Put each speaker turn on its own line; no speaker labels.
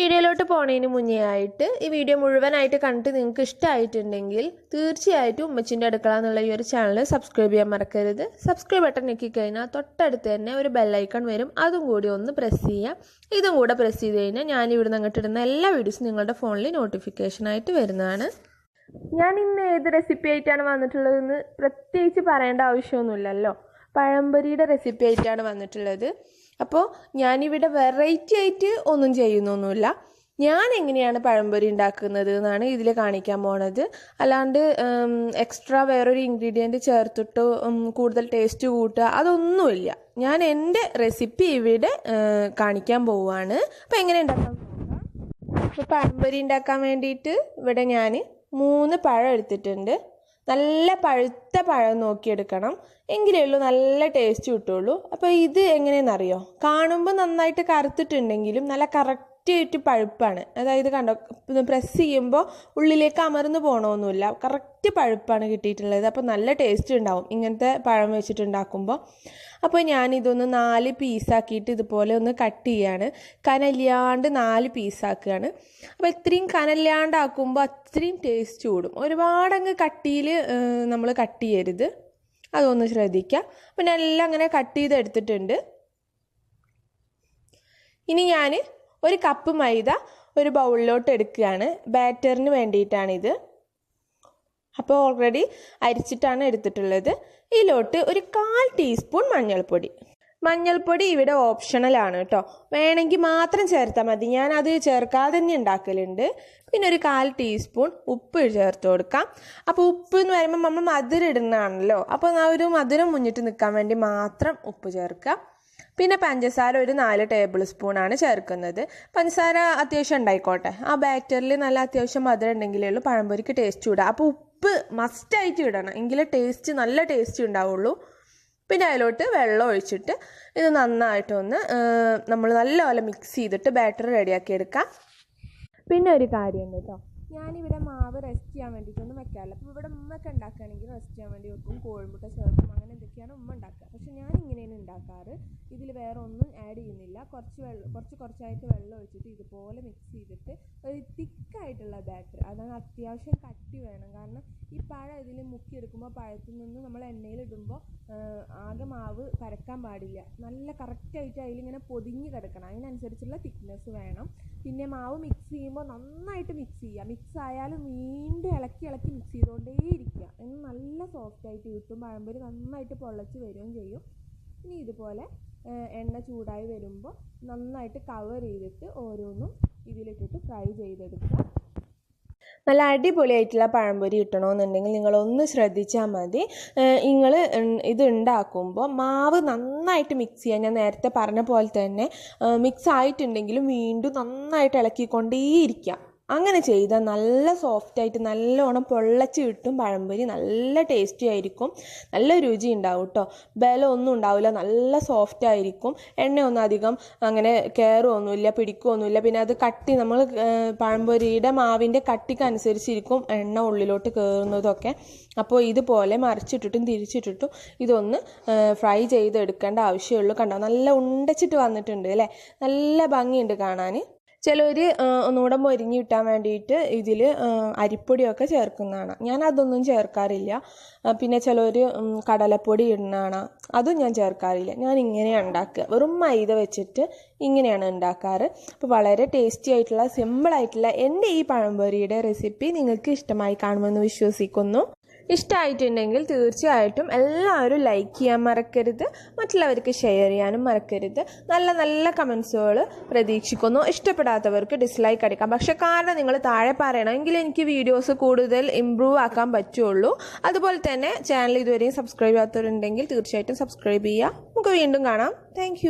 വീഡിയോയിലോട്ട് പോണതിന് മുന്നേ ആയിട്ട് ഈ വീഡിയോ മുഴുവനായിട്ട് കണ്ടിട്ട് നിങ്ങൾക്ക് ഇഷ്ടമായിട്ടുണ്ടെങ്കിൽ തീർച്ചയായിട്ടും ഉമ്മച്ചിൻ്റെ അടുക്കള എന്നുള്ള ഈ ഒരു ചാനൽ സബ്സ്ക്രൈബ് ചെയ്യാൻ മറക്കരുത്. സബ്സ്ക്രൈബ് ബട്ടൺ ഞെക്കിക്കഴിഞ്ഞാൽ തൊട്ടടുത്ത് തന്നെ ഒരു ബെല്ലൈക്കൺ വരും, അതും കൂടി ഒന്ന് പ്രസ് ചെയ്യാം. ഇതും കൂടെ പ്രസ് ചെയ്ത് കഴിഞ്ഞാൽ ഞാൻ ഇവിടുന്ന് അങ്ങോട്ട് ഇടുന്ന എല്ലാ വീഡിയോസും നിങ്ങളുടെ ഫോണിൽ നോട്ടിഫിക്കേഷനായിട്ട് വരുന്നതാണ്. ഞാൻ ഇന്ന് ഏത് റെസിപ്പി ആയിട്ടാണ് വന്നിട്ടുള്ളതെന്ന് പ്രത്യേകിച്ച് പറയേണ്ട ആവശ്യമൊന്നുമില്ലല്ലോ. പഴംപൊരിയുടെ റെസിപ്പി ആയിട്ടാണ് വന്നിട്ടുള്ളത്. അപ്പോൾ ഞാനിവിടെ വെറൈറ്റി ആയിട്ട് ഒന്നും ചെയ്യുന്നൊന്നുമില്ല. ഞാൻ എങ്ങനെയാണ് പഴംപൊരി ഉണ്ടാക്കുന്നത് എന്നാണ് ഇതിൽ കാണിക്കാൻ പോണത്. അല്ലാണ്ട് എക്സ്ട്രാ വേറൊരു ഇൻഗ്രീഡിയൻറ്റ് ചേർത്തിട്ട് കൂടുതൽ ടേസ്റ്റ് കൂട്ടുക അതൊന്നുമില്ല. ഞാൻ എൻ്റെ റെസിപ്പി ഇവിടെ കാണിക്കാൻ പോവുകയാണ്. അപ്പോൾ എങ്ങനെ ഉണ്ടാക്കാൻ പോകാം. അപ്പോൾ പഴംപൊരി ഉണ്ടാക്കാൻ വേണ്ടിയിട്ട് ഇവിടെ ഞാൻ 3 പഴം എടുത്തിട്ടുണ്ട്. നല്ല പഴുത്ത പഴം നോക്കിയെടുക്കണം, എങ്കിലേ ഉള്ളൂ നല്ല ടേസ്റ്റ് കിട്ടുള്ളൂ. അപ്പോൾ ഇത് എങ്ങനെയെന്നറിയോ, കാണുമ്പോൾ നന്നായിട്ട് കറുത്തിട്ടുണ്ടെങ്കിലും നല്ല കറക്റ്റായിട്ട് പഴുപ്പാണ്. അതായത് കണ്ടോ, പ്രസ് ചെയ്യുമ്പോൾ ഉള്ളിലേക്ക് അമർന്നു പോകണമൊന്നുമില്ല, കറക്റ്റ് പഴുപ്പാണ് കിട്ടിയിട്ടുള്ളത്. അപ്പോൾ നല്ല ടേസ്റ്റ് ഉണ്ടാവും ഇങ്ങനത്തെ പഴം വെച്ചിട്ടുണ്ടാക്കുമ്പോൾ. അപ്പോൾ ഞാനിതൊന്ന് 4 പീസാക്കിയിട്ട് ഇതുപോലെ ഒന്ന് കട്ട് ചെയ്യാണ്. കനലിയാണ്ട് 4 പീസാക്കുകയാണ്. അപ്പോൾ ഇത്രയും കനലിയാണ്ടാക്കുമ്പോൾ അത്രയും ടേസ്റ്റ് കൂടും. ഒരുപാടങ്ങ് കട്ടിയിൽ നമ്മൾ കട്ട് ചെയ്യരുത്, അതൊന്ന് ശ്രദ്ധിക്കാം. അപ്പം ഞാൻ എല്ലാം അങ്ങനെ കട്ട് ചെയ്തെടുത്തിട്ടുണ്ട്. ഇനി ഞാൻ 1 കപ്പ് മൈദ ഒരു ബൗളിലോട്ട് എടുക്കുകയാണ്. ബാറ്ററിന് വേണ്ടിയിട്ടാണിത്. അപ്പോൾ ഓൾറെഡി അരിച്ചിട്ടാണ് എടുത്തിട്ടുള്ളത്. ഇതിലോട്ട് 1/4 ടീസ്പൂൺ മഞ്ഞൾപ്പൊടി ഇവിടെ ഓപ്ഷണലാണ് കേട്ടോ, വേണമെങ്കിൽ മാത്രം ചേർത്താൽ മതി. ഞാൻ അത് ചേർക്കാതെ തന്നെ ഉണ്ടാക്കലുണ്ട്. പിന്നെ 1/4 ടീസ്പൂൺ ഉപ്പ് ചേർത്ത് കൊടുക്കാം. അപ്പോൾ ഉപ്പ് എന്ന് പറയുമ്പോൾ നമ്മൾ മധുരം ഇടുന്നതാണല്ലോ, അപ്പോൾ ആ ഒരു മധുരം മുന്നിട്ട് നിൽക്കാൻ വേണ്ടി മാത്രം ഉപ്പ് ചേർക്കാം. പിന്നെ പഞ്ചസാര 4 ടേബിൾ സ്പൂണാണ് ചേർക്കുന്നത്. പഞ്ചസാര അത്യാവശ്യം ഉണ്ടായിക്കോട്ടെ, ആ ബാറ്ററിൽ നല്ല അത്യാവശ്യം മധുരം ഉണ്ടെങ്കിലേ ഉള്ളൂ പഴംപൊരിക്ക് ടേസ്റ്റ് ഇടുക. അപ്പോൾ ഉപ്പ് മസ്റ്റായിട്ട് ഇടണം, എങ്കിലേ നല്ല ടേസ്റ്റ് ഉണ്ടാവുള്ളൂ. പിന്നെ അതിലോട്ട് വെള്ളം ഒഴിച്ചിട്ട് ഇത് നന്നായിട്ടൊന്ന് നമ്മൾ നല്ലപോലെ മിക്സ് ചെയ്തിട്ട് ബാറ്റർ റെഡിയാക്കി എടുക്കാം. പിന്നെ ഒരു കാര്യമുണ്ട് കേട്ടോ, ഞാനിവിടെ മാവ് റെസ്റ്റ് ചെയ്യാൻ വേണ്ടിയിട്ടൊന്നും വെക്കാറില്ല. അപ്പോൾ ഇവിടെ ഉമ്മയൊക്കെ ഉണ്ടാക്കുകയാണെങ്കിൽ റെസ്റ്റ് ചെയ്യാൻ വേണ്ടി വെക്കും, കോഴിമുട്ട ചേർക്കും, അങ്ങനെ എന്തൊക്കെയാണ് ഉമ്മ ഉണ്ടാക്കുക. പക്ഷെ ഞാൻ ഇങ്ങനെയാണ് ഉണ്ടാക്കാറ്. ഇതിൽ വേറെ ഒന്നും ആഡ് ചെയ്യുന്നില്ല. കുറച്ചായിട്ട് വെള്ളം ഒഴിച്ചിട്ട് ഇതുപോലെ മിക്സ് ചെയ്തിട്ട് ഒരു തിക്കായിട്ടുള്ള ബാറ്റർ, അതാണ് അത്യാവശ്യം കട്ടി വേണം. കാരണം ഈ പഴം ഇതിൽ മുക്കിയെടുക്കുമ്പോൾ പഴത്തിൽ നിന്ന് നമ്മൾ എണ്ണയിലിടുമ്പോൾ ആകെ മാവ് പരക്കാൻ പാടില്ല. നല്ല കറക്റ്റായിട്ട് അതിലിങ്ങനെ പൊതിഞ്ഞ് കിടക്കണം, അതിനനുസരിച്ചുള്ള തിക്നെസ് വേണം. പിന്നെ മാവ് മിക്സ് ചെയ്യുമ്പോൾ നന്നായിട്ട് മിക്സ് ചെയ്യുക. മിക്സ് ആയാലും വീണ്ടും ഇളക്കി മിക്സ് ചെയ്തുകൊണ്ടേയിരിക്കുക. എന്ന് നല്ല സോഫ്റ്റായിട്ട് കിട്ടും. പഴംപൊരി നന്നായിട്ട് പൊള്ളച്ച് വരികയും ചെയ്യും. ഇനി ഇതുപോലെ എണ്ണ ചൂടായി വരുമ്പോൾ നന്നായിട്ട് കവർ ചെയ്തിട്ട് ഓരോന്നും ഇതിലിട്ടിട്ട് ഫ്രൈ ചെയ്തെടുക്കുക. നല്ല അടിപൊളിയായിട്ടുള്ള പഴംപൊരി കിട്ടണമെന്നുണ്ടെങ്കിൽ നിങ്ങളൊന്ന് ശ്രദ്ധിച്ചാൽ മതി. നിങ്ങൾ ഇത് ഉണ്ടാക്കുമ്പോൾ മാവ് നന്നായിട്ട് മിക്സ് ചെയ്യാൻ, ഞാൻ നേരത്തെ പറഞ്ഞ പോലെ തന്നെ മിക്സ് ആയിട്ടുണ്ടെങ്കിലും വീണ്ടും നന്നായിട്ട് ഇളക്കിക്കൊണ്ടേയിരിക്കുക. അങ്ങനെ ചെയ്താൽ നല്ല സോഫ്റ്റായിട്ട് നല്ലോണം പൊള്ളച്ച് കിട്ടും പഴംപൊരി. നല്ല ടേസ്റ്റി ആയിരിക്കും, നല്ല രുചി ഉണ്ടാവും കേട്ടോ. ബലമൊന്നും ഉണ്ടാവില്ല, നല്ല സോഫ്റ്റ് ആയിരിക്കും. എണ്ണയൊന്നും അധികം അങ്ങനെ കയറുമൊന്നുമില്ല, പിടിക്കുകയൊന്നുമില്ല. പിന്നെ അത് കട്ടി, നമ്മൾ പഴംപൊരിയുടെ മാവിൻ്റെ കട്ടിക്കനുസരിച്ചിരിക്കും എണ്ണ ഉള്ളിലോട്ട് കയറുന്നതൊക്കെ. അപ്പോൾ ഇതുപോലെ മറിച്ചിട്ടിട്ടും തിരിച്ചിട്ടിട്ടും ഇതൊന്ന് ഫ്രൈ ചെയ്തെടുക്കേണ്ട ആവശ്യമുള്ളൂ. കണ്ടോ, നല്ല ഉണ്ടച്ചിട്ട് വന്നിട്ടുണ്ട് അല്ലേ, നല്ല ഭംഗിയുണ്ട് കാണാൻ. ചിലർ ഒന്നുകൂടെ മൊരിഞ്ഞ് കിട്ടാൻ വേണ്ടിയിട്ട് ഇതിൽ അരിപ്പൊടിയൊക്കെ ചേർക്കുന്നതാണ്. ഞാൻ അതൊന്നും ചേർക്കാറില്ല. പിന്നെ ചിലർ കടലപ്പൊടി ഇടുന്നതാണ്, അതും ഞാൻ ചേർക്കാറില്ല. ഞാൻ ഇങ്ങനെയാണ് ഉണ്ടാക്കുക, വെറും മൈദ വെച്ചിട്ട് ഇങ്ങനെയാണ് ഉണ്ടാക്കാറ്. അപ്പോൾ വളരെ ടേസ്റ്റി ആയിട്ടുള്ള സിമ്പിളായിട്ടുള്ള എൻ്റെ ഈ പഴംപൊരിയുടെ റെസിപ്പി നിങ്ങൾക്ക് ഇഷ്ടമായി കാണുമെന്ന് വിശ്വസിക്കുന്നു. ഇഷ്ടമായിട്ടുണ്ടെങ്കിൽ തീർച്ചയായിട്ടും എല്ലാവരും ലൈക്ക് ചെയ്യാൻ മറക്കരുത്, മറ്റുള്ളവർക്ക് ഷെയർ ചെയ്യാനും മറക്കരുത്. നല്ല കമൻസുകൾ പ്രതീക്ഷിക്കുന്നു. ഇഷ്ടപ്പെടാത്തവർക്ക് ഡിസ്ലൈക്ക് അടിക്കാം, പക്ഷേ കാരണം നിങ്ങൾ താഴെ പറയണം, എങ്കിൽ എനിക്ക് വീഡിയോസ് കൂടുതൽ ഇമ്പ്രൂവ് ആക്കാൻ പറ്റുള്ളൂ. അതുപോലെ തന്നെ ചാനൽ ഇതുവരെയും സബ്സ്ക്രൈബ് ചെയ്യാത്തവരുണ്ടെങ്കിൽ തീർച്ചയായിട്ടും സബ്സ്ക്രൈബ് ചെയ്യുക. നമുക്ക് വീണ്ടും കാണാം. താങ്ക്